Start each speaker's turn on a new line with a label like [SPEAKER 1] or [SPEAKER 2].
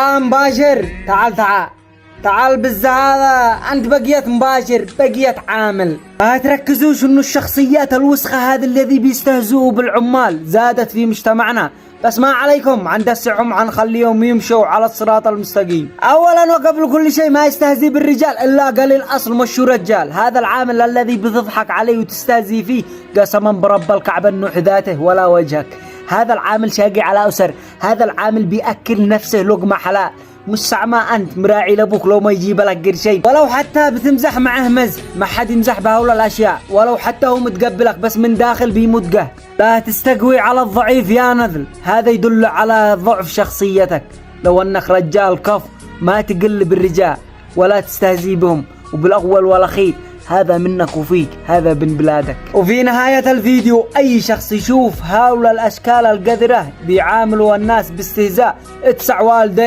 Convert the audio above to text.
[SPEAKER 1] مباشر تعال تعال بالزهادة، أنت بقيت مباشر، بقيت عامل. ما تركزوش إنه الشخصيات الوسخة هذه الذي بيستهزئوا بالعمال زادت في مجتمعنا، بس ما عليكم هندسعهم هنخليهم يمشوا على الصراط المستقيم. أولا وقبل كل شيء ما يستهزئ بالرجال إلا قليل أصل مش رجال. هذا العامل الذي بتضحك عليه وتستهزئ فيه قسما برب الكعبة إنه حذاته ولا وجهك. هذا العامل شاقي على أسر، هذا العامل بيأكل نفسه لقمة حلال، مش سعما أنت مراعي لأبوك لو ما يجيب لك قرشين، ولو حتى بتمزح معه مز ما حد يمزح بهؤلاء الأشياء، ولو حتى هو متقبلك بس من داخل بيموت قهر. لا تستقوي على الضعيف يا نذل، هذا يدل على ضعف شخصيتك. لو أنك رجال كف ما تقل بالرجال ولا تستهزي بهم، وبالأول والأخير هذا منك وفيك، هذا من بلادك. وفي نهاية الفيديو أي شخص يشوف هؤلاء الأشكال القذرة بيعاملوا الناس باستهزاء اتسع والديه.